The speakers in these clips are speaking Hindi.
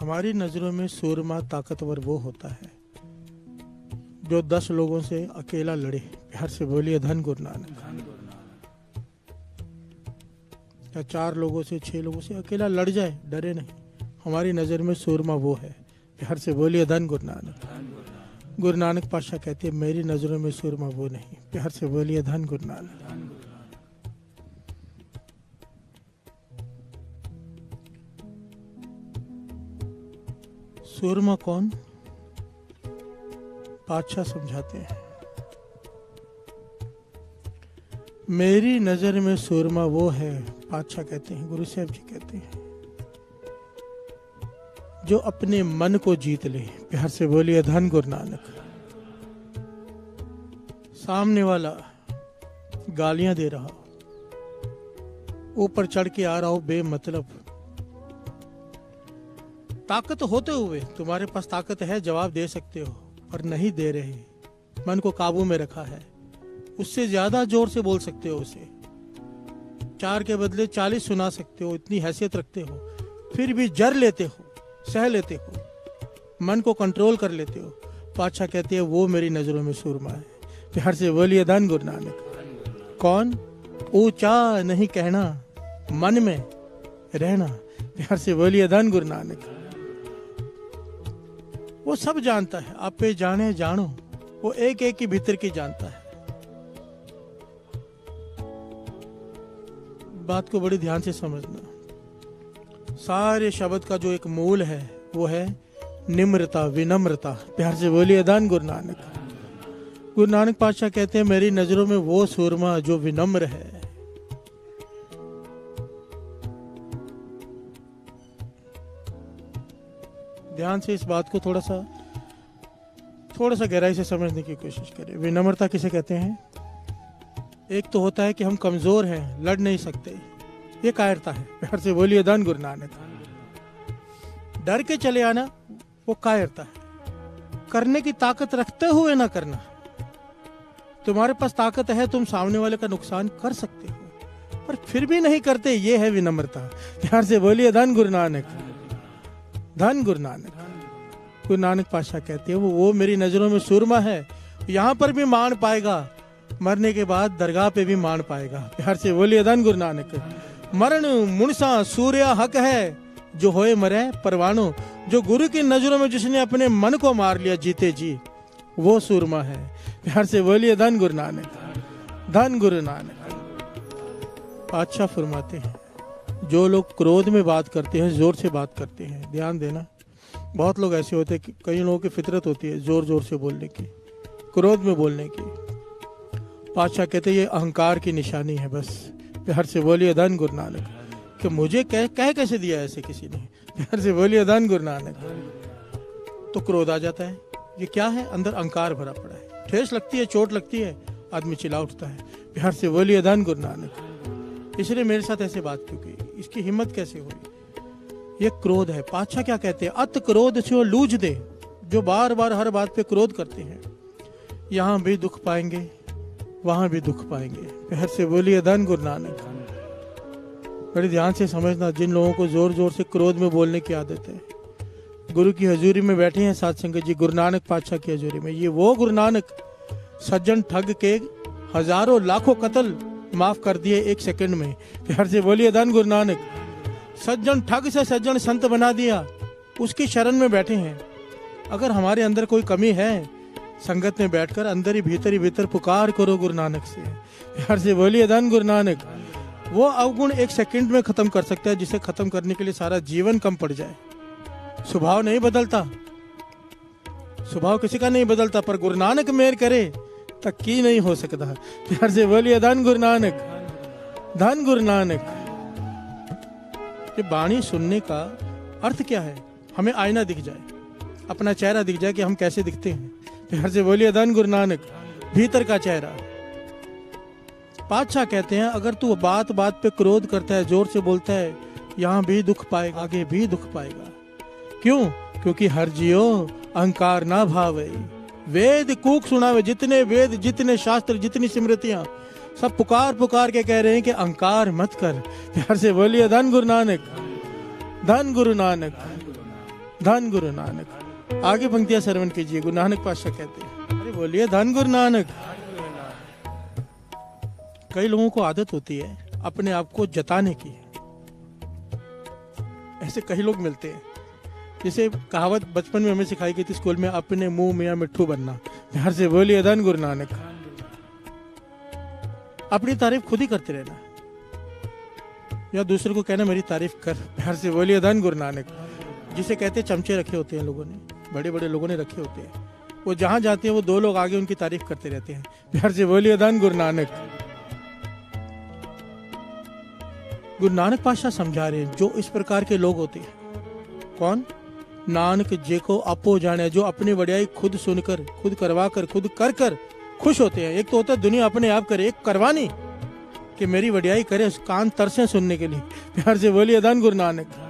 हमारी नजरों में सूरमा ताकतवर वो होता है जो 10 लोगों से अकेला लड़े। प्यार से बोलिए धन गुरु नानक। या 4 लोगों से 6 लोगों से अकेला लड़ जाए, डरे नहीं। हमारी नजर में सूरमा वो है। प्यार से बोलिए धन गुरु नानक। गुरु नानक पातशाह कहते हैं मेरी नजरों में सूरमा वो नहीं। प्यार से बोलिए धन गुरु नानक। सूरमा कौन? पातशाह समझाते हैं मेरी नजर में सूरमा वो है। पातशाह कहते हैं, गुरु साहब जी कहते हैं, जो अपने मन को जीत ले। प्यार से बोलिए धन गुरु नानक। सामने वाला गालियां दे रहा, ऊपर चढ़ के आ रहा हो बेमतलब, ताकत होते हुए तुम्हारे पास ताकत है, जवाब दे सकते हो, पर नहीं दे रहे, मन को काबू में रखा है, उससे ज्यादा जोर से बोल सकते हो उसे, 4 के बदले 40 सुना सकते हो, इतनी हैसियत रखते हो, फिर भी जर लेते हो, सह लेते हो, मन को कंट्रोल कर लेते हो। पातशाह कहते हैं वो मेरी नजरों में सूरमा है। प्यार से बोलिए धन गुरु नानक। कौन? ऊंचा नहीं कहना, मन में रहना। प्यार से बोलिए धन गुरु नानक। वो सब जानता है, आप पे जाने जानो, वो एक एक की भीतर की जानता है। बात को बड़ी ध्यान से समझना। सारे शब्द का जो एक मूल है वो है निम्रता, विनम्रता। प्यार से बोलिए धन गुरु नानक। गुरु नानक पातशाह कहते हैं मेरी नजरों में वो सूरमा जो विनम्र है। ध्यान से इस बात को थोड़ा सा गहराई से समझने की कोशिश करें। विनम्रता किसे कहते हैं? एक तो होता है कि हम कमजोर हैं, लड़ नहीं सकते, ये कायरता है। प्यार से बोलिए धन गुरु नानक। डर के चले आना वो कायरता है। करने की ताकत रखते हुए ना करना। तुम्हारे पास ताकत है, तुम सामने वाले का नुकसान कर सकते हो, पर फिर भी नहीं करते, ये है विनम्रता। प्यार से बोलिए धन गुरु नानक। धन गुरु नानक। गुरु नानक पातशाह कहते हैं वो मेरी नजरों में सूरमा है। यहाँ पर भी मान पाएगा, मरने के बाद दरगाह पे भी मान पाएगा। प्यार से बोलिए धन गुरु नानक। मरण मुनसा सूर्य हक है, जो होए मरे परवानो। जो गुरु की नजरों में जिसने अपने मन को मार लिया जीते जी, वो सूरमा है। प्यार से बोलिए धन गुरु नानक। धन गुरु नानक। पातशाह फरमाते हैं जो लोग क्रोध में बात करते हैं, जोर से बात करते हैं, ध्यान देना, बहुत लोग ऐसे होते हैं कि कई लोगों की फितरत होती है जोर जोर से बोलने की, क्रोध में बोलने की। पातशाह कहते हैं ये अहंकार की निशानी है बस। प्यार से बोलिए धन गुरु नानक। कि मुझे कह कैसे दिया ऐसे किसी ने? प्यार से बोलिए धन गुरु नानक। तो क्रोध आ जाता है, ये क्या है? अंदर अहंकार भरा पड़ा है, ठेस लगती है, चोट लगती है, आदमी चिल्ला उठता है। प्यार से बोलिए धन गुरु नानक। इसलिए मेरे साथ ऐसे बात क्यों की? इसकी हिम्मत कैसे हुई? ये क्रोध है। पातशाह क्या कहते हैं? अत क्रोध से लूझ दे। जो बार बार हर बात पे क्रोध करते हैं, यहाँ भी दुख पाएंगे, वहां भी दुख पाएंगे। प्यार से बोलिए धन गुरु नानक। बड़ी ध्यान से समझना, जिन लोगों को जोर जोर से क्रोध में बोलने की आदत है, गुरु की हजूरी में बैठे हैं साथ संगत जी, गुरु नानक पातशाह की हजूरी में, ये वो गुरु नानक सज्जन ठग के हजारों लाखों कत्ल माफ कर दिए 1 सेकंड में। प्यार से बोलिए धन गुरु नानक। सज्जन ठग से सज्जन संत बना दिया, उसकी शरण में बैठे हैं। अगर हमारे अंदर कोई कमी है, संगत में बैठकर अंदर ही भीतर पुकार करो गुरु नानक से। प्यार से बोलिए धन गुरु नानक। वो अवगुण 1 सेकंड में खत्म कर सकता है, जिसे खत्म करने के लिए सारा जीवन कम पड़ जाए। स्वभाव नहीं बदलता, स्वभाव किसी का नहीं बदलता, पर गुरु नानक मेहर करे तक की नहीं हो सकता। प्यार से बोलिए धन गुरु नानक। धन गुरु नानक। ये बाणी सुनने का अर्थ क्या है? हमें आईना दिख जाए, अपना चेहरा दिख जाए कि हम कैसे दिखते हैं। प्यार से बोलिए धन गुरु नानक। भीतर का चेहरा। पातशाह कहते हैं अगर तू बात बात पे क्रोध करता है, जोर से बोलता है, यहाँ भी दुख पाएगा, आगे भी दुख पाएगा। क्यों? क्योंकि हर जियो अहंकार ना भावे। वेद कूक सुनावे, जितने वेद, जितने शास्त्र, जितनी स्मृतियां, सब पुकार पुकार के कह रहे हैं कि अहंकार मत कर। प्यार से बोलिए धन गुरु नानक। धन गुरु नानक। धन गुरु नानक। आगे पंक्तियां श्रवण कीजिए। गुरु नानक पातशाह कहते हैं, अरे बोलिए धन गुरु नानक। कई लोगों को आदत होती है अपने आप को जताने की। ऐसे कई लोग मिलते हैं, जैसे कहावत बचपन में हमें सिखाई गई थी स्कूल में, अपने मुंह में मिट्ठू बनना। प्यार से बोलिए धन गुरु नानक। अपनी तारीफ खुद ही करते रहना या दूसरे को कहना मेरी तारीफ कर। प्यार से बोलिए धन गुरु नानक। जिसे कहते चमचे रखे होते हैं लोगों ने, बड़े बड़े लोगों ने रखे होते हैं, वो जहां जाते हैं वो दो लोग आगे उनकी तारीफ करते रहते हैं। प्यार से बोलिए धन गुरु नानक। गुरु नानक पातशाह समझा रहे हैं, जो इस प्रकार के लोग होते हैं, कौन? नानक जे को आपो जाने, जो अपनी वड्याई खुद सुनकर, खुद करवा कर, खुद कर कर खुश होते हैं। एक तो होता है दुनिया अपने आप करे, एक करवानी कि मेरी वड्याई करे, कान तरसे सुनने के लिए। प्यार से बोलिए धन गुरु नानक।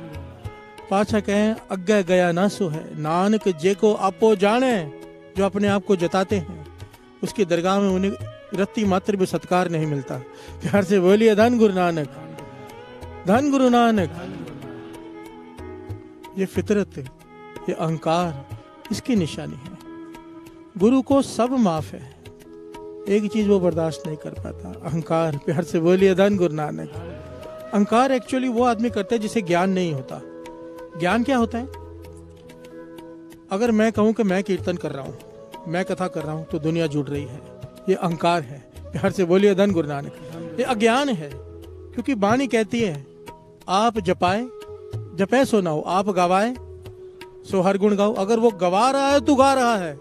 पातशाह कहें अग्गे गया ना सो है, नानक जे को आपो जाने, जो अपने आप को जताते हैं उसकी दरगाह में उन्हें रत्ती मात्र भी सत्कार नहीं मिलता। प्यार से बोलिए धन गुरु नानक, धन गुरु नानक। ये फितरत, ये अहंकार, इसकी निशानी है। गुरु को सब माफ है, एक चीज वो बर्दाश्त नहीं कर पाता, अहंकार। प्यार से बोलिए धन गुरु नानक। अहंकार एक्चुअली वो आदमी करता है जिसे ज्ञान नहीं होता। ज्ञान क्या होता है? अगर मैं कहूं कि मैं कीर्तन कर रहा हूं, मैं कथा कर रहा हूं, तो दुनिया जुड़ रही है, ये अहंकार है। प्यार से बोलिए धन गुरु नानक। ये अज्ञान है, क्योंकि वाणी कहती है आप जपाए, जपे सो ना हो, आप गवाए सो हर गुण गाओ। अगर वो गवा रहा है तू गा रहा है,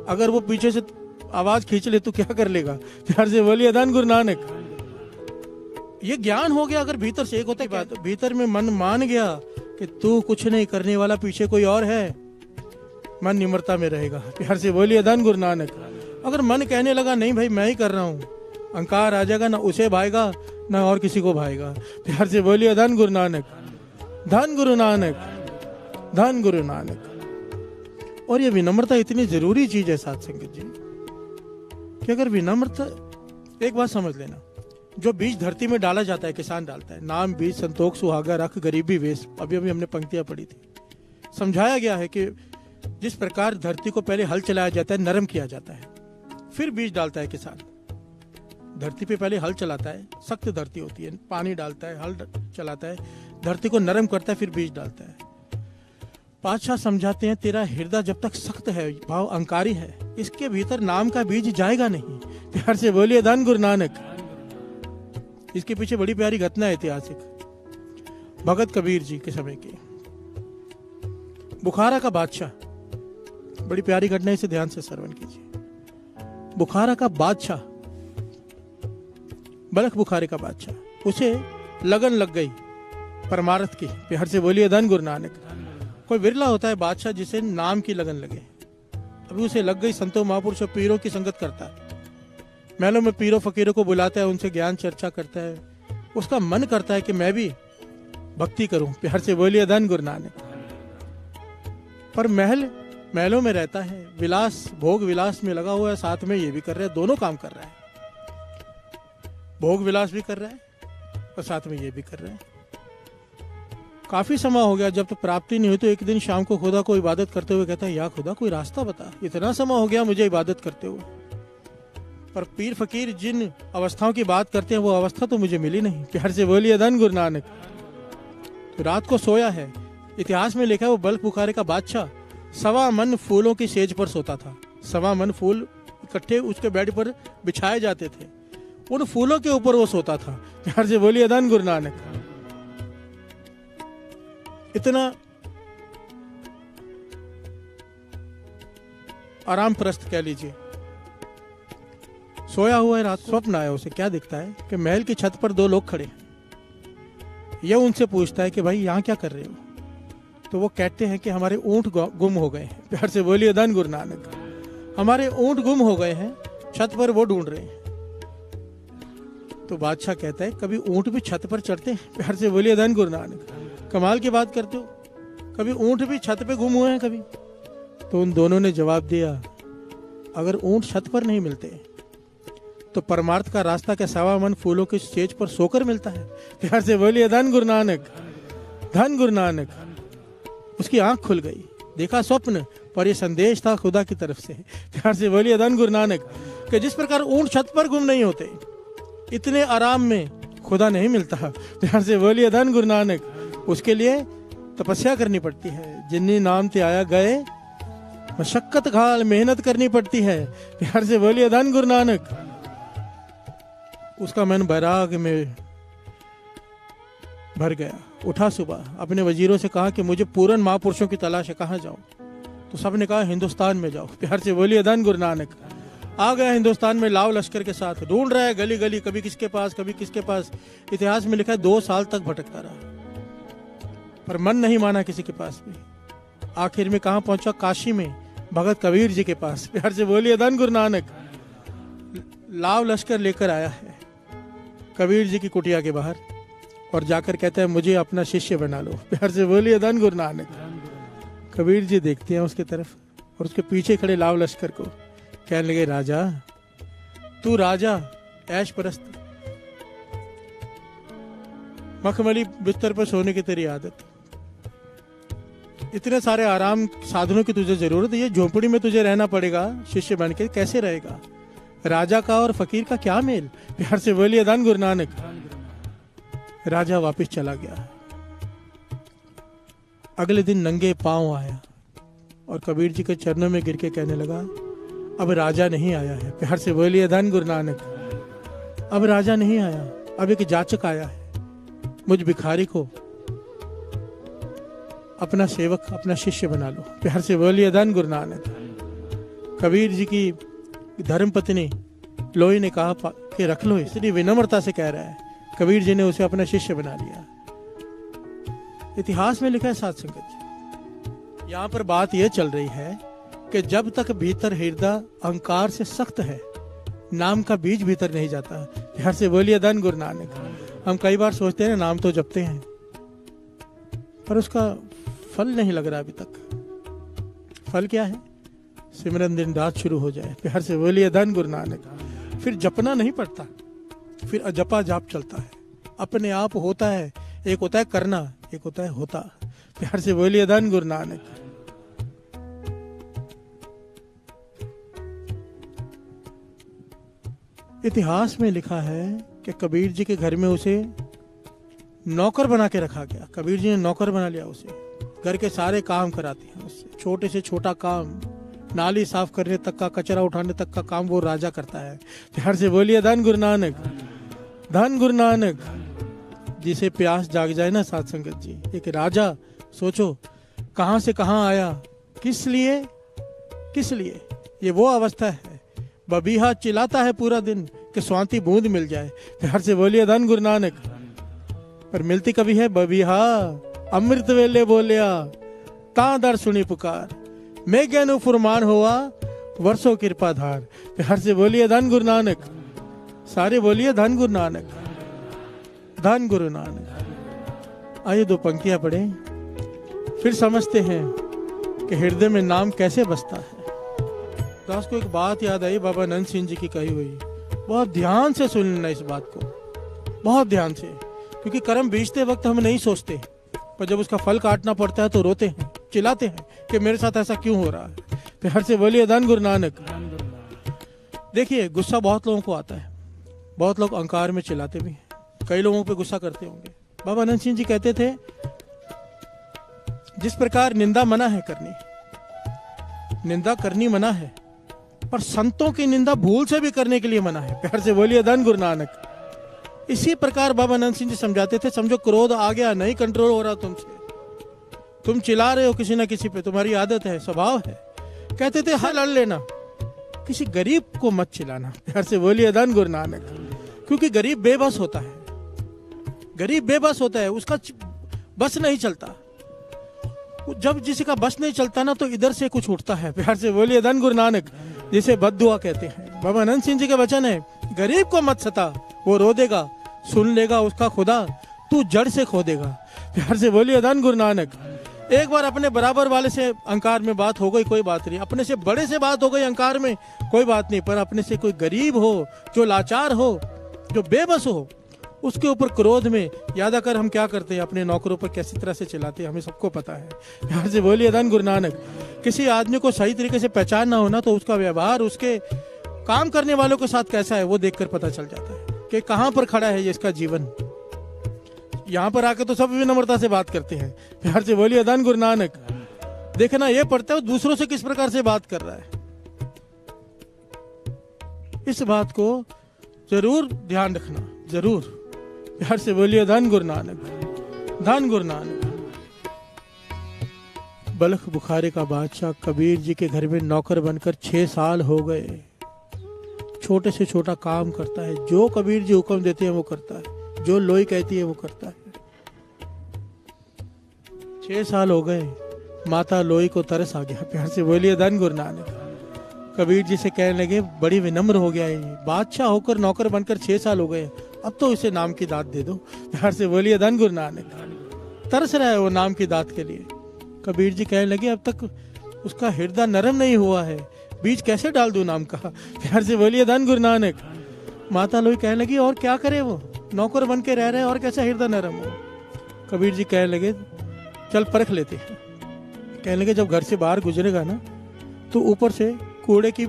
अगर वो पीछे से आवाज खींच ले तो क्या कर लेगा? प्यार से बोलिए धन गुरु नानक। ये ज्ञान हो गया। अगर भीतर से एक होता है बात, भीतर में मन मान गया कि तू कुछ नहीं करने वाला, पीछे कोई और है, मन निम्रता में रहेगा। प्यार से बोलिए धन गुरु नानक। अगर मन कहने लगा नहीं भाई मैं ही कर रहा हूं, अहंकार आ जाएगा, ना उसे भाएगा ना और किसी को भाएगा। प्यार से बोलिए धन गुरु नानक, धन गुरु नानक, धन गुरु नानक। और ये विनम्रता इतनी जरूरी चीज है साथ संगत जी, कि अगर विनम्रता, एक बात समझ लेना, जो बीज धरती में डाला जाता है, किसान डालता है, नाम बीज संतोख सुहागा रख गरीबी वेश, अभी अभी हमने पंक्तियां पढ़ी थी। समझाया गया है कि जिस प्रकार धरती को पहले हल चलाया जाता है, नरम किया जाता है, फिर बीज डालता है किसान। धरती पे पहले हल चलाता है, सख्त धरती होती है, पानी डालता है, हल चलाता है, धरती को नरम करता है, फिर बीज डालता है। पातशाह समझाते हैं तेरा हृदय जब तक सख्त है, भाव अहंकारी है, इसके भीतर नाम का बीज जाएगा नहीं। प्यार से बोलिए धन गुरु नानक। इसके पीछे बड़ी प्यारी घटना है ऐतिहासिक, भगत कबीर जी के समय की। बुखारा का बादशाह, बड़ी प्यारी घटना, इसे ध्यान से श्रवण कीजिए। बुखारा का बादशाह, बलख बुखारे का बादशाह, उसे लगन लग गई परमार्थ की। प्यार से बोलिए धन गुरु नानक। कोई विरला होता है बादशाह जिसे नाम की लगन लगे, अभी उसे लग गई। संतों महापुरुषों पीरों की संगत करता है, महलों में पीरों फकीरों को बुलाता है, उनसे ज्ञान चर्चा करता है, उसका मन करता है कि मैं भी भक्ति करूं। प्यार से बोलिए धन गुरु नानक। पर महलों में रहता है, विलास भोग विलास में लगा हुआ है, साथ में ये भी कर रहा है, दोनों काम कर रहा है, भोग विलास भी कर रहा है और साथ में ये भी कर रहा है। काफी समय हो गया, जब तक प्राप्ति नहीं हुई तो एक दिन शाम को खुदा को इबादत करते हुए कहता है, या खुदा कोई रास्ता बता, इतना समय हो गया मुझे इबादत करते हुए, पर पीर फकीर जिन अवस्थाओं की बात करते हैं वो अवस्था तो मुझे मिली नहीं। प्यार से बोलिए धन गुरु नानक। तो रात को सोया है, इतिहास में लिखा है वो बल्ख बुखारे का बादशाह 1.25 मन फूलों की सेज पर सोता था। 1.25 मन फूल इकट्ठे उसके बेड पर बिछाए जाते थे, उन फूलों के ऊपर वो सोता था। प्यार से बोलिए धन गुरु नानक। इतना आराम प्रस्त कह लीजिए, सोया हुआ है, रात स्वप्न आया उसे। क्या दिखता है कि महल की छत पर 2 लोग खड़े हैं। यह उनसे पूछता है कि भाई यहाँ क्या कर रहे हो? तो वो कहते हैं कि हमारे ऊंट गुम हो गए हैं। प्यार से बोलिए धन गुरु नानक। हमारे ऊंट गुम हो गए हैं, छत पर वो ढूंढ रहे हैं। तो बादशाह कहता है कभी ऊंट भी छत पर चढ़ते हैं? प्यार से बोलिए धन गुरु नानक। कमाल की बात करते हो, कभी ऊंट भी छत पे गुम हुए हैं कभी? तो उन दोनों ने जवाब दिया, अगर ऊंट छत पर नहीं मिलते तो परमार्थ का रास्ता क्या 1.25 मन फूलों के सेज पर सोकर मिलता है? प्यार से बोलिए धन गुरु नानक, धन गुरु नानक। उसकी आंख खुल गई, देखा स्वप्न, पर ये संदेश था खुदा की तरफ से। प्यार से बोलिए धन गुरु नानक। कि जिस प्रकार ऊंट छत पर गुम नहीं होते, इतने आराम में खुदा नहीं मिलता। प्यार से बोलिए धन गुरु नानक। उसके लिए तपस्या करनी पड़ती है। जिन्नी नाम ते आया गए, मशक्कत घाल मेहनत करनी पड़ती है। प्यार से बोलिए धन गुरु नानक। उसका मन बैराग में भर गया। उठा सुबह, अपने वजीरों से कहा कि मुझे पूर्ण महापुरुषों की तलाश है, कहाँ जाऊं? तो सबने कहा हिंदुस्तान में जाओ। प्यार से बोलिए धन गुरु नानक। आ गया हिंदुस्तान में लाव लश्कर के साथ, ढूंढ रहा है गली गली, कभी किसके पास कभी किसके पास। इतिहास में लिखा है 2 साल तक भटकता रहा, पर मन नहीं माना किसी के पास भी। आखिर में कहाँ पहुंचा? काशी में भगत कबीर जी के पास। प्यार से बोलिए धन गुरु नानक। लाव लश्कर लेकर आया है कबीर जी की कुटिया के बाहर, और जाकर कहता है मुझे अपना शिष्य बना लो। प्यार से बोलिए धन गुरु नानक। कबीर जी देखते हैं उसके तरफ, और उसके पीछे खड़े लाव लश्कर को। कहने लगे, राजा तू राजा, ऐश परस्त, मखमली बिस्तर पर सोने की तेरी आदत, इतने सारे आराम साधनों की तुझे जरूरत है, ये झोपड़ी में तुझे रहना पड़ेगा शिष्य बन के, कैसे रहेगा? राजा का और फकीर का क्या मेल? प्यार से बोलिए धन गुरु नानक। राजा वापस चला गया। अगले दिन नंगे पांव आया और कबीर जी के चरणों में गिर के कहने लगा, अब राजा नहीं आया है। प्यार से बोलिए धन गुरु नानक। अब राजा नहीं आया, अब एक जाचक आया है। मुझ भिखारी को अपना सेवक, अपना शिष्य बना लो। प्यार से बोलिए धन गुरु नानक। कबीर जी की धर्मपत्नी लोई ने कहा कि रख लो, इसलिए विनम्रता से कह रहा है। कबीर जी ने उसे अपना शिष्य बना लिया। इतिहास में लिखा है साध संगत जी, यहाँ पर बात यह चल रही है कि जब तक भीतर हृदय अहंकार से सख्त है, नाम का बीज भीतर नहीं जाता। प्यार से बोलिए धन गुरु नानक। हम कई बार सोचते हैं नाम तो जपते हैं, पर उसका फल नहीं लग रहा अभी तक। फल क्या है? सिमरन दिन रात शुरू हो जाए। प्यार से बोलिए धन गुरु नानक। फिर जपना नहीं पड़ता, फिर अजपा जाप चलता है, अपने आप होता है। एक होता है करना, एक होता है होता। प्यार से बोलिए धन गुरु नानक। इतिहास में लिखा है कि कबीर जी के घर में उसे नौकर बना के रखा गया। कबीर जी ने नौकर बना लिया उसे, घर के सारे काम कराते हैं उससे। छोटे से छोटा काम, नाली साफ करने तक का, कचरा उठाने तक का काम वो राजा करता है। प्यार से बोलिए धन गुरु नानक। धन गुरु नानक। जिसे प्यास जाग जाए ना साध संगत जी, एक राजा सोचो कहां से कहां आया, किस लिए किस लिए। ये वो अवस्था है, बबीहा चिल्लाता है पूरा दिन कि स्वांति बूंद मिल जाए। प्यार से बोलिए धन गुरु नानक। पर मिलती कभी है? बबीहा अमृत वेले बोलिया ता दर सुनी पुकार, मैं ज्ञानु फुरमान हुआ वर्षों कृपा धार। प्यार से बोलिए धन गुरु नानक। सारे बोलिए धन गुरु नानक। धन गुरु नानक। आइए 2 पंक्तियां पढ़ें, फिर समझते हैं कि हृदय में नाम कैसे बसता है। दास को एक बात याद आई, बाबा नंद सिंह जी की कही हुई। बहुत ध्यान से सुन लेना इस बात को, बहुत ध्यान से, क्योंकि कर्म बीजते वक्त हम नहीं सोचते, पर जब उसका फल काटना पड़ता है तो रोते हैं, चिल्लाते हैं कि मेरे साथ ऐसा क्यों हो रहा है। प्यार से बोलिए धन गुरु नानक। देखिए, गुस्सा बहुत लोगों को आता है, बहुत लोग अहंकार में चिल्लाते भी हैं, कई लोगों पे गुस्सा करते होंगे। बाबा नंद सिंह जी कहते थे, जिस प्रकार निंदा मना है करनी, निंदा करनी मना है, पर संतों की निंदा भूल से भी करने के लिए मना है। प्यार से बोलिए धन गुरु नानक। इसी प्रकार बाबा नंद सिंह जी समझाते थे, समझो क्रोध आ गया, नहीं कंट्रोल हो रहा तुमसे, तुम चिल्ला रहे हो किसी ना किसी पे, तुम्हारी आदत है, स्वभाव है। कहते थे हाँ लड़ लेना, किसी गरीब को मत चिल्लाना। प्यार से बोलिए धन गुरु नानक। क्योंकि गरीब बेबस होता है, गरीब बेबस होता है, उसका बस नहीं चलता। जब किसी का बस नहीं चलता ना, तो इधर से कुछ उठता है। प्यार से बोलिए धन गुरु नानक, जिसे बद्दुआ कहते हैं। बाबा नंद सिंह जी के वचन है, गरीब को मत सता, वो रो देगा, सुन लेगा उसका खुदा, तू जड़ से खो देगा। प्यार से बोलिए धन गुरु नानक। एक बार अपने बराबर वाले से अहंकार में बात हो गई, कोई बात नहीं, अपने से बड़े से बात हो गई अहंकार में, कोई बात नहीं, पर अपने से कोई गरीब हो, जो लाचार हो, जो बेबस हो, उसके ऊपर क्रोध में याद आकर हम क्या करते हैं, अपने नौकरों पर कैसी तरह से चिल्लाते हैं, हमें सबको पता है। प्यार से बोलिए धन गुरु नानक। किसी आदमी को सही तरीके से पहचानना हो ना, तो उसका व्यवहार उसके काम करने वालों के साथ कैसा है वो देखकर पता चल जाता है कि कहां पर खड़ा है ये इसका जीवन। यहां पर आके तो सब विनम्रता से बात करते हैं। प्यार से बोलिए धन गुरु नानक। देखना ये पड़ता है दूसरों से किस प्रकार से बात कर रहा है, इस बात को जरूर ध्यान रखना, जरूर। प्यार से बोलिए धन गुरु नानक, धन गुरु नानक। बलख बुखारे का बादशाह कबीर जी के घर में नौकर बनकर 6 साल हो गए। छोटे से छोटा काम करता है, जो कबीर जी हुक्म देते हैं वो करता है, जो लोई कहती है वो करता है। 6 साल हो गए, माता लोई को तरस आ गया। प्यार से बोलिए धन गुरु नानक। कबीर जी से कहने लगे, बड़ी विनम्र हो गया है, बादशाह होकर नौकर बनकर 6 साल हो गए, अब तो इसे नाम की दात दे दो। प्यार से बोलिए धन गुरु नानक। तरस रहा है वो नाम की दात के लिए। कबीर जी कहने लगे, अब तक उसका हृदय नरम नहीं हुआ है, बीज कैसे डाल दूं नाम का। प्यार से बोलिए धन गुरु नानक। माता लोई कहने लगी, और क्या करे, वो नौकर बन के रह रहे और कैसा हृदय नरम हो। कबीर जी कहने लगे, चल परख लेते हैं। कहने लगे, जब घर से बाहर गुजरेगा ना, तो ऊपर से कूड़े की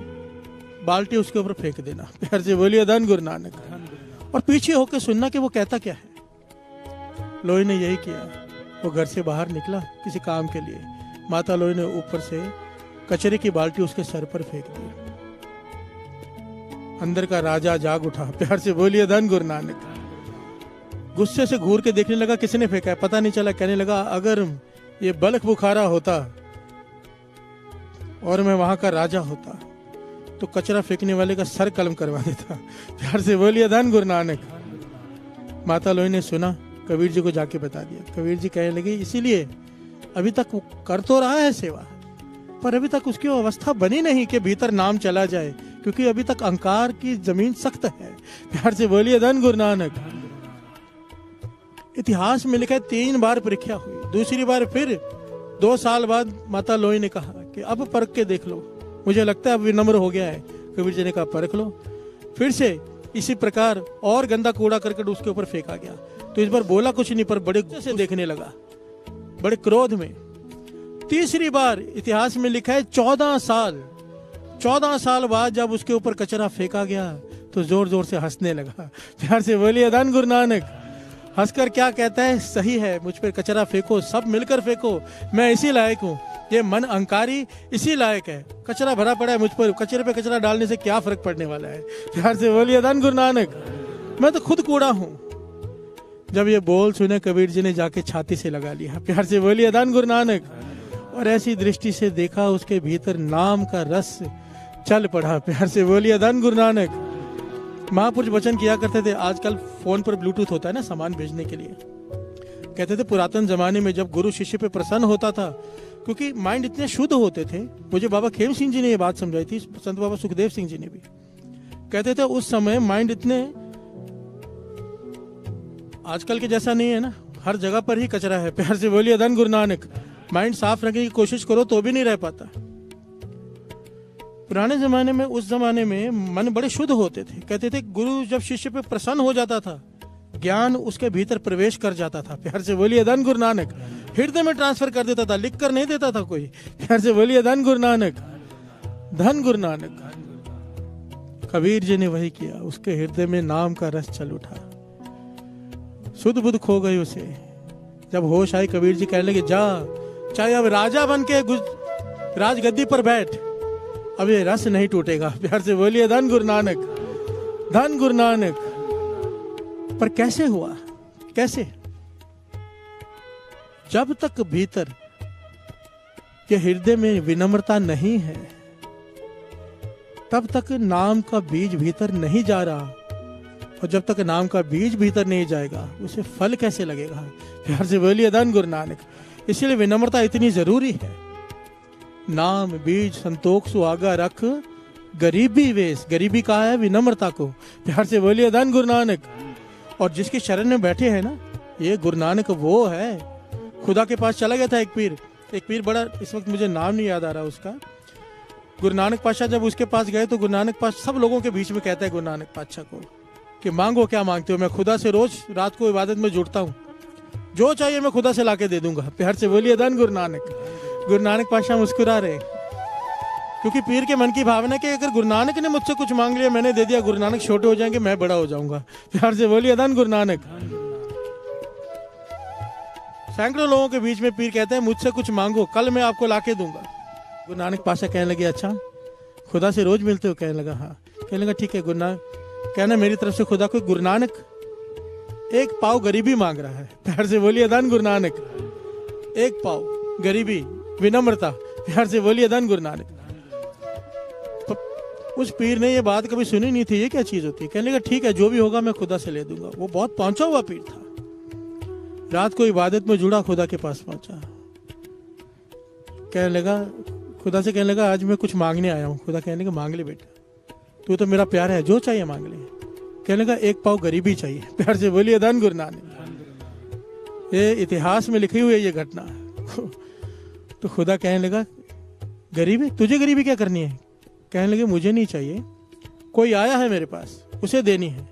बाल्टी उसके ऊपर फेंक देना। प्यार से बोलिए धन गुरु नानक। और पीछे होकर सुनना कि वो कहता क्या है। लोई ने यही किया, वो घर से बाहर निकला किसी काम के लिए। माता लोई ने ऊपर से कचरे की बाल्टी उसके सर पर फेंक दी। अंदर का राजा जाग उठा। प्यार से बोलिए धन गुरु नानक। गुस्से से घूर के देखने लगा किसने फेंका है, पता नहीं चला। कहने लगा, अगर ये बलख बुखारा होता और मैं वहां का राजा होता तो कचरा फेंकने वाले का सर कलम करवा देता। प्यार से बोलिए धन गुरु नानक। माता लोई ने सुना, कबीर जी को जाके बता दिया। कबीर जी कहने लगे, इसीलिए अभी तक वो कर तो रहा है सेवा, पर अभी तक उसकी अवस्था बनी नहीं कि भीतर नाम चला जाए, क्योंकि अभी तक अहंकार की जमीन सख्त है। प्यार से बोलिए धन गुरु नानक। इतिहास में लिखा है 3 बार परीक्षा हुई। दूसरी बार फिर 2 साल बाद माता लोई ने कहा कि अब परख के देख लो, मुझे लगता है अब विनम्र हो गया है। कबीर जी ने कहा, परख लो। फिर से इसी प्रकार और गंदा कूड़ा करकट उसके ऊपर फेंका गया। तो इस बार बोला कुछ नहीं, पर बड़े गुस्से से देखने लगा, बड़े क्रोध में। तीसरी बार इतिहास में लिखा है 14 साल बाद जब उसके ऊपर कचरा फेंका गया तो जोर जोर से हंसने लगा। प्यार से बोलिए धन गुरु नानक। हंसकर क्या कहता है, सही है, मुझ पर कचरा फेंको, सब मिलकर फेंको, मैं इसी लायक हूँ। ये मन अहंकारी इसी लायक है। कचरा भरा पड़ा है मुझ पर, कचरे पे कचरा डालने से क्या फर्क पड़ने वाला है। प्यार से बोलिए धन गुरु नानक। मैं तो खुद कूड़ा हूँ। जब ये बोल सुने कबीर जी ने जाके छाती से लगा लिया। प्यार से बोलिए धन गुरु नानक। और ऐसी दृष्टि से देखा, उसके भीतर नाम का रस चल पड़ा। प्यार से बोलिए धन गुरु नानक। महापुरुष वचन किया करते थे, आजकल फोन पर ब्लूटूथ होता है ना सामान भेजने के लिए। कहते थे पुरातन जमाने में जब गुरु शिष्य पे प्रसन्न होता था, क्योंकि माइंड इतने शुद्ध होते थे। मुझे बाबा खेम सिंह जी ने ये बात समझाई थी, संत बाबा सुखदेव सिंह जी ने भी। कहते थे उस समय माइंड इतने आजकल के जैसा नहीं है ना, हर जगह पर ही कचरा है। प्यार से बोलिए धन गुरु नानक। माइंड साफ रखने की कोशिश करो तो भी नहीं रह पाता। पुराने जमाने में, उस जमाने में मन बड़े शुद्ध होते थे। कहते थे गुरु जब शिष्य पे प्रसन्न हो जाता था, ज्ञान उसके भीतर प्रवेश कर जाता था। प्यार से बोलिए धन गुरु नानक। हृदय में ट्रांसफर कर देता था, लिख कर नहीं देता था कोई। प्यार से बोलिए धन गुरु नानक, धन गुरु नानक। कबीर जी ने वही किया, उसके हृदय में नाम का रस चल उठा, शुद्ध बुद्ध खो गई उसे। जब होश आई, कबीर जी कहने लगे, जा, चाहे अब राजा बन के राजगद्दी पर बैठ, अब ये रस नहीं टूटेगा। प्यार से बोलिए धन गुरु नानक, धन गुरु नानक। पर कैसे हुआ, कैसे? जब तक भीतर के हृदय में विनम्रता नहीं है, तब तक नाम का बीज भीतर नहीं जा रहा। और जब तक नाम का बीज भीतर नहीं जाएगा, उसे फल कैसे लगेगा? प्यार से बोलिए धन गुरु नानक। इसीलिए विनम्रता इतनी जरूरी है। नाम बीज संतोख सुहागा रख, गरीबी वेश। गरीबी कहा है विनम्रता को। प्यार से बोलिए धन गुरु नानक। और जिसके शरण में बैठे हैं ना, ये गुरु नानक वो है। खुदा के पास चला गया था एक पीर बड़ा, इस वक्त मुझे नाम नहीं याद आ रहा उसका। गुरु नानक पातशाह जब उसके पास गए तो गुरु नानक पातशाह सब लोगों के बीच में कहता है गुरु नानक पातशाह को, कि मांगो क्या मांगते हो। मैं खुदा से रोज रात को इबादत में जुड़ता हूँ, जो चाहिए मैं खुदा से लाके दे दूंगा। प्यार से बोलिए धन गुरु नानक। गुरु नानक पातशाह मुस्कुरा रहे, क्योंकि पीर के मन की भावना कि अगर गुरु नानक ने मुझसे कुछ मांग लिया, मैंने दे दिया, गुरु नानक छोटे हो जाएंगे, मैं बड़ा हो जाऊंगा। प्यार से बोलिए धन गुरु नानक। सैकड़ों लोगों के बीच में पीर कहते हैं मुझसे कुछ मांगो, कल मैं आपको लाके दूंगा। गुरु नानक पातशाह कहने लगे अच्छा खुदा से रोज मिलते हो? कहने लगा हाँ। कहने लगा ठीक है गुरु नानक, कहना मेरी तरफ से खुदा को गुरु नानक एक पाव गरीबी मांग रहा है। प्यार से बोलिए धन गुरु नानक। एक पाव गरीबी, विनम्रता। प्यार से बोलिए धन गुरु नानक। उस पीर ने ये बात कभी सुनी नहीं थी, ये क्या चीज होती है। कहने लगा ठीक है जो भी होगा मैं खुदा से ले दूंगा। वो बहुत पहुंचा हुआ पीर था, रात को इबादत में जुड़ा, खुदा के पास पहुंचा। कहने लगा खुदा से, कहने लगा आज मैं कुछ मांगने आया हूँ। खुदा कहने लगा मांग ले बेटा, तू तो मेरा प्यारा है, जो चाहिए मांग ले। कहने लगा एक पाव गरीबी चाहिए। प्यार से बोलिए धन गुरु नानक। ये इतिहास में लिखी हुई है ये घटना। तो खुदा कहने लगा गरीबी, तुझे गरीबी क्या करनी है? कहने लगे मुझे नहीं चाहिए, कोई आया है मेरे पास, उसे देनी है।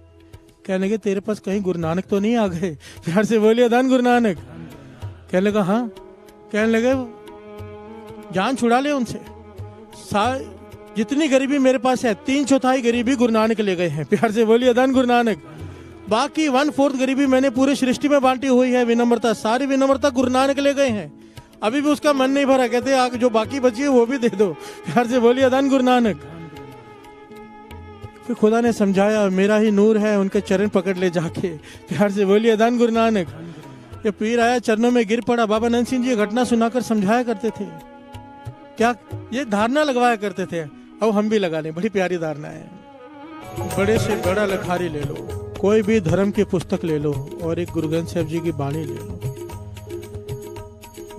कहने लगे तेरे पास कहीं गुरु नानक तो नहीं आ गए? प्यार से बोलिए धन गुरु नानक। कहने लगा हाँ। कहने लगे जान छुड़ा ले उनसे, जितनी गरीबी मेरे पास है 3/4 गरीबी गुरु नानक ले गए हैं। प्यार से बोलिए धन गुरु नानक। बाकी 1/4 गरीबी मैंने पूरे सृष्टि में बांटी हुई है। विनम्रता, सारी विनम्रता गुरु नानक ले गए हैं। अभी भी उसका मन नहीं भरा, कहते आगे जो बाकी बची है वो भी दे दो। प्यार से बोलिए धन गुरु नानक। फिर खुदा ने समझाया मेरा ही नूर है, उनके चरण पकड़ ले जाके। प्यार से बोलिए धन गुरु नानक। ये पीर आया, चरणों में गिर पड़ा। बाबा नंद सिंह जी घटना सुनाकर समझाया करते थे, क्या ये धारणा लगवाया करते थे। अब हम भी लगा लें, बड़ी प्यारी धारणा है। बड़े से बड़ा लखारी ले लो, कोई भी धर्म की पुस्तक ले लो और एक गुरु ग्रंथ साहिब जी की बाणी ले लो।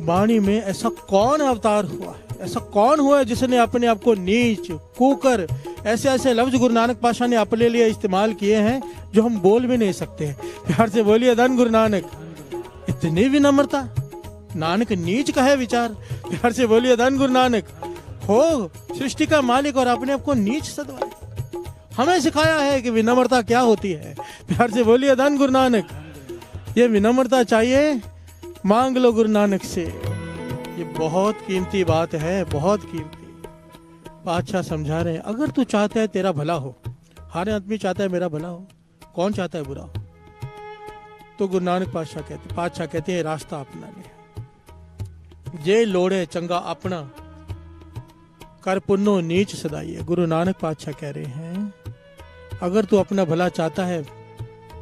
बाणी में ऐसा कौन अवतार हुआ है, ऐसा कौन हुआ है जिसने अपने आप को नीच, कुकर, ऐसे ऐसे लफ्ज गुरु नानक पातशाह ने अपने लिए इस्तेमाल किए हैं जो हम बोल भी नहीं सकते हैं। प्यार से बोलिए धन गुरु नानक। इतनी विनम्रता, नानक नीच का है विचार। प्यार से बोलिए धन गुरु नानक। हो सृष्टि का मालिक और अपने आप को नीच सदवाए। हमें सिखाया है कि विनम्रता क्या होती है। प्यार से बोलिए धन गुरु नानक। ये विनम्रता चाहिए, मांग लो गुरु नानक से। ये बहुत कीमती बात है, बहुत कीमती। पातशाह समझा रहे हैं अगर तू चाहता है तेरा भला हो, हर आदमी चाहता है मेरा भला हो, कौन चाहता है बुरा हो? तो गुरु नानक पातशाह कहते हैं रास्ता अपना ले, जे लोड़े चंगा अपना, कर पुन्नो नीच सदाइए। गुरु नानक पातशाह कह रहे हैं अगर तू अपना भला चाहता है,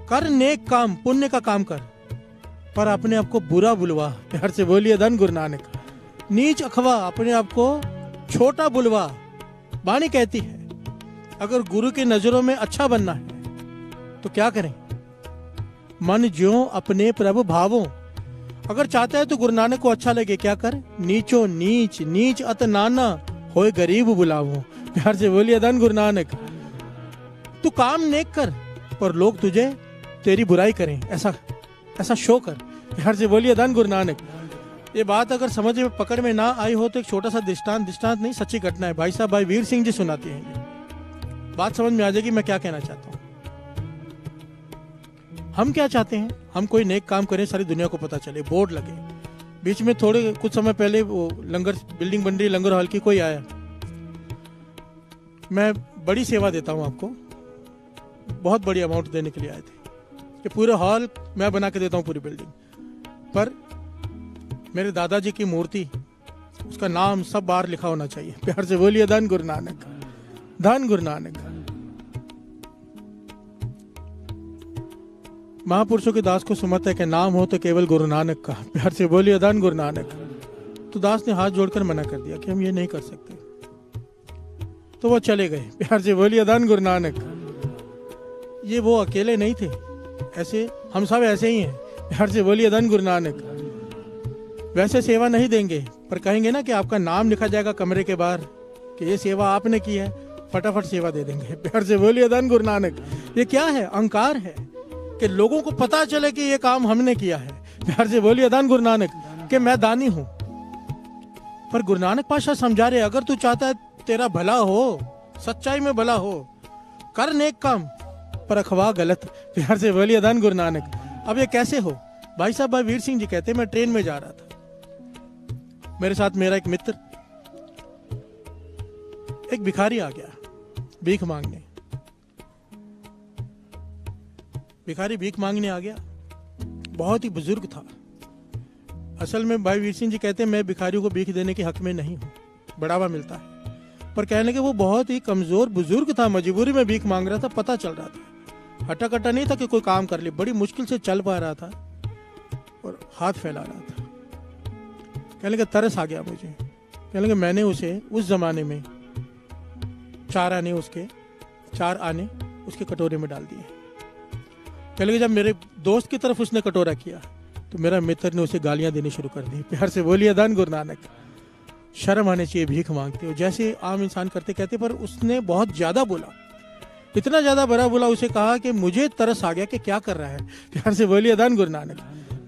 कर नेक काम, पुण्य का काम कर, पर अपने आप को बुरा बुलवा। प्यार से बोलिए धन गुरु नानक। नीच अखवा, अपने आप को छोटा बुलवा। बाणी कहती है अगर गुरु की नजरों में अच्छा बनना है तो क्या करें? मन ज्यों अपने प्रभु भावों। अगर चाहता है तो गुरु नानक को अच्छा लगे, क्या कर? नीचो नीच, नीच अत नाना, होए गरीब बुलावो। प्यार से बोलिए धन गुरु नानक। तू काम नेक कर पर लोग तुझे तेरी बुराई करें, ऐसा शो कर। प्यार से बोलिए धन गुरु नानक। ये बात अगर समझ में पकड़ में ना आई हो तो एक छोटा सा दृष्टांत नहीं, सच्ची घटना है। भाई साहब, भाई वीर सिंह जी सुनाते हैं, बात समझ में आ जाएगी मैं क्या कहना चाहता हूँ। हम क्या चाहते हैं? हम कोई नेक काम करें, सारी दुनिया को पता चले, बोर्ड लगे। बीच में थोड़े कुछ समय पहले वो लंगर बिल्डिंग बन रही, लंगर हॉल की, कोई आया, मैं बड़ी सेवा देता हूँ आपको, बहुत बड़ी अमाउंट देने के लिए आए थे कि पूरे हॉल मैं बना के देता हूँ, पूरी बिल्डिंग पर मेरे दादाजी की मूर्ति, उसका नाम सब बार लिखा होना चाहिए। प्यार से बोलिए धन गुरु नानक। धन गुरु नानक। महापुरुषों के दास को सुमत है कि नाम हो तो केवल गुरु नानक का। प्यार से बोलिए धन गुरु नानक। तो दास ने हाथ जोड़कर मना कर दिया कि हम ये नहीं कर सकते, तो वो चले गए। प्यार से बोलिए धन गुरु नानक। ये वो अकेले नहीं थे, ऐसे हम सब ऐसे ही हैं। प्यार से बोलिए धन गुरु नानक। वैसे सेवा नहीं देंगे पर कहेंगे ना कि आपका नाम लिखा जाएगा कमरे के बाहर कि ये सेवा आपने की है, फटाफट सेवा दे देंगे। प्यार से बोलिए धन गुरु नानक। ये क्या है? अहंकार है कि लोगों को पता चले कि ये काम हमने किया है। प्यार से बोलिए धन गुरु नानक कि मैं दानी हूं। पर गुरु नानक पातशाह समझा रहे अगर तू चाहता है तेरा भला हो, सच्चाई में भला हो, कर नेक काम, पर अखवा गलत। प्यार से बोलिए धन गुरु नानक। अब ये कैसे हो? भाई साहब, भाई वीर सिंह जी कहते मैं ट्रेन में जा रहा था, मेरे साथ मेरा एक मित्र, एक भिखारी आ गया भीख मांगने। भिखारी भीख मांगने आ गया, बहुत ही बुजुर्ग था। असल में भाई वीर सिंह जी कहते हैं मैं भिखारियों को भीख देने के हक में नहीं हूँ, बढ़ावा मिलता है, पर कहने के वो बहुत ही कमजोर बुजुर्ग था, मजबूरी में भीख मांग रहा था, पता चल रहा था, हटा कटा नहीं था कि कोई काम कर ले, बड़ी मुश्किल से चल पा रहा था और हाथ फैला रहा था। कहने लगे तरस आ गया मुझे। कहने लगे मैंने उसे उस जमाने में 4 आने उसके कटोरे में डाल दिए। कहने लगे जब मेरे दोस्त की तरफ उसने कटोरा किया तो मेरा मित्र ने उसे गालियां देनी शुरू कर दी। प्यार से बोलिए धन गुरु नानक। शर्म आने चाहिए भीख मांगते हो, जैसे आम इंसान करते कहते, पर उसने बहुत ज्यादा बोला, इतना ज्यादा बड़ा बोला, उसे कहा कि मुझे तरस आ गया कि क्या कर रहा है। प्यार से बोलिए धन गुरु नानक।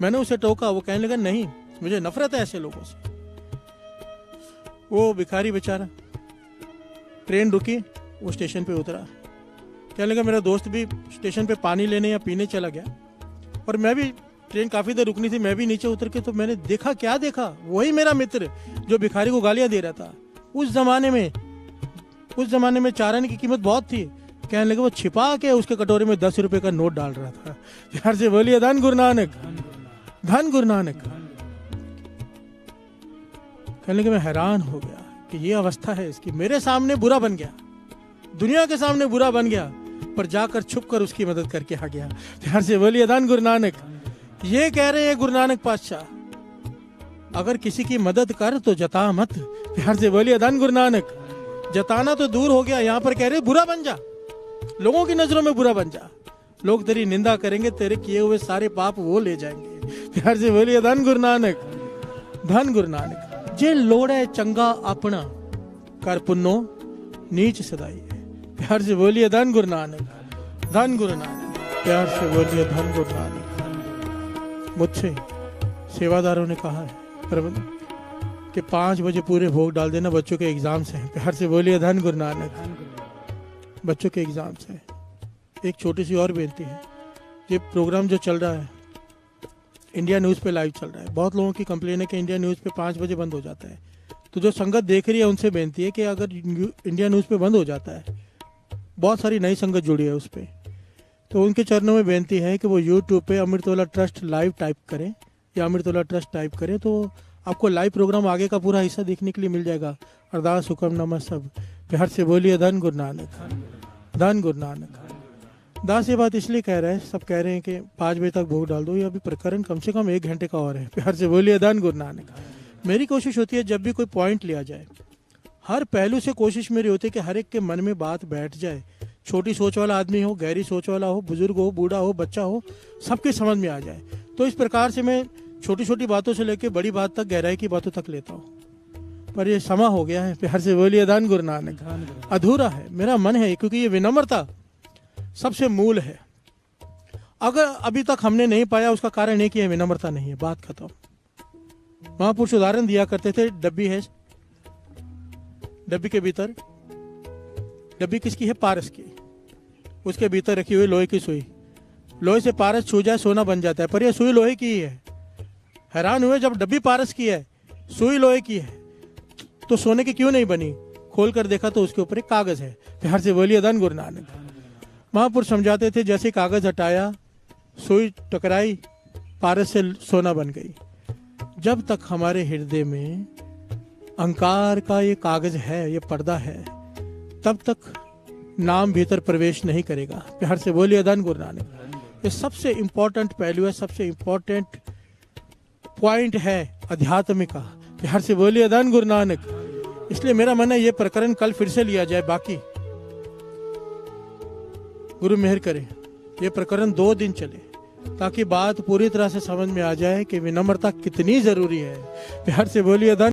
मैंने उसे टोका, वो कहने लगा नहीं, मुझे नफरत है ऐसे लोगों से। वो भिखारी बेचारा, ट्रेन रुकी, वो स्टेशन पे उतरा, कहने लगा मेरा दोस्त भी स्टेशन पे पानी लेने या पीने चला गया और मैं भी, ट्रेन काफी देर रुकनी थी, मैं भी नीचे उतर के तो मैंने देखा, क्या देखा, वही मेरा मित्र जो भिखारी को गालियां दे रहा था। उस जमाने में 4 आने की कीमत बहुत थी। कहने लगे वो छिपा के उसके कटोरे में 10 रुपए का नोट डाल रहा था। प्यार से बोलिए धन गुरु नानक, धन गुरु नानक। कहने लगे मैं हैरान हो गया कि ये अवस्था है इसकी, मेरे सामने बुरा बन गया, दुनिया के सामने बुरा बन गया, पर जाकर छुप कर उसकी मदद करके आ गया। प्यार से बोलिए धन गुरु नानक। ये कह रहे हैं गुरु नानक पातशाह, अगर किसी की मदद कर तो जता मत। प्यार से बोलिए धन गुरु नानक। जताना तो दूर हो गया, यहाँ पर कह रहे बुरा बन जा, लोगों की नजरों में बुरा बन जा, लोग तेरी निंदा करेंगे, तेरे किए हुए सारे पाप वो ले जाएंगे। प्यार से बोलिए धन गुरु नानक, धन गुरु नानक। जे लोड़े चंगा अपना कर पुन्नो नीच सदाई। प्यार से बोलिए धन गुरु नानक, धन गुरु नानक। प्यार से बोलिए धन गुरु नानक। मुझसे सेवादारों ने कहा है प्रबंध कि 5 बजे पूरे भोग डाल देना, बच्चों के एग्जाम्स हैं। प्यार से बोलिए धन गुरु नानक। बच्चों के एग्जाम्स हैं। एक छोटी सी और बेनती है, ये प्रोग्राम जो चल रहा है इंडिया न्यूज़ पे लाइव चल रहा है, बहुत लोगों की कंप्लेन है कि इंडिया न्यूज़ पे 5 बजे बंद हो जाता है, तो जो संगत देख रही है उनसे बेनती है कि अगर इंडिया न्यूज़ पे बंद हो जाता है, बहुत सारी नई संगत जुड़ी है उस पर, तो उनके चरणों में बेनती है कि वो यूट्यूब पे अमृतोला ट्रस्ट लाइव टाइप करें या अमृतोला ट्रस्ट टाइप करें, तो आपको लाइव प्रोग्राम आगे का पूरा हिस्सा देखने के लिए मिल जाएगा। अरदास हुक्म नमः सब। प्यार से बोलिए धन गुरु नानक, धन गुरु नानक। दास ये बात इसलिए कह रहे हैं, सब कह रहे हैं कि 5 बजे तक भोग डाल दो, ये अभी प्रकरण कम से कम 1 घंटे का और है। प्यार से बोलिए धन गुरु नानक। मेरी कोशिश होती है जब भी कोई पॉइंट लिया जाए, हर पहलू से कोशिश मेरी होती है कि हर एक के मन में बात बैठ जाए, छोटी सोच वाला आदमी हो, गहरी सोच वाला हो, बुजुर्ग हो, बूढ़ा हो, बच्चा हो, सबके समझ में आ जाए। तो इस प्रकार से मैं छोटी छोटी बातों से लेकर बड़ी बात तक, गहराई की बातों तक लेता हूँ, पर ये समा हो गया है। प्यार से बोलिए धन गुरु नानक। अधूरा है, मेरा मन है, क्योंकि ये विनम्रता सबसे मूल है। अगर अभी तक हमने नहीं पाया, उसका कारण है कि यह विनम्रता नहीं है, बात खत्म। महापुरुष उदाहरण दिया करते थे, डब्बी है, डब्बी के भीतर, डब्बी किसकी है? पारस की। उसके भीतर रखी हुई लोहे की सुई, लोहे से पारस छू जाए सोना बन जाता है, पर यह सुई लोहे की ही है। हैरान हुए जब डब्बी पारस की है, सुई लोहे की है, तो सोने की क्यों नहीं बनी? खोल कर देखा तो उसके ऊपर एक कागज है। प्यार से बोलिए धन गुरु नानक। महापुरुष समझाते थे जैसे कागज हटाया, सुई टकराई, पारस से सोना बन गई। जब तक हमारे हृदय में अहंकार का ये कागज है, ये पर्दा है, तब तक नाम भीतर प्रवेश नहीं करेगा। प्यार से बोलिए धन गुरु नानक। ये सबसे इंपॉर्टेंट पहलू है, सबसे इंपॉर्टेंट पॉइंट है अध्यात्म का। प्यार से बोलिए धन गुरु नानक। इसलिए मेरा मन है ये प्रकरण कल फिर से लिया जाए, बाकी गुरु मेहर करे ये प्रकरण 2 दिन चले, ताकि बात पूरी तरह से समझ में आ जाए कि विनम्रता कितनी जरूरी है। प्यार से बोलिए धन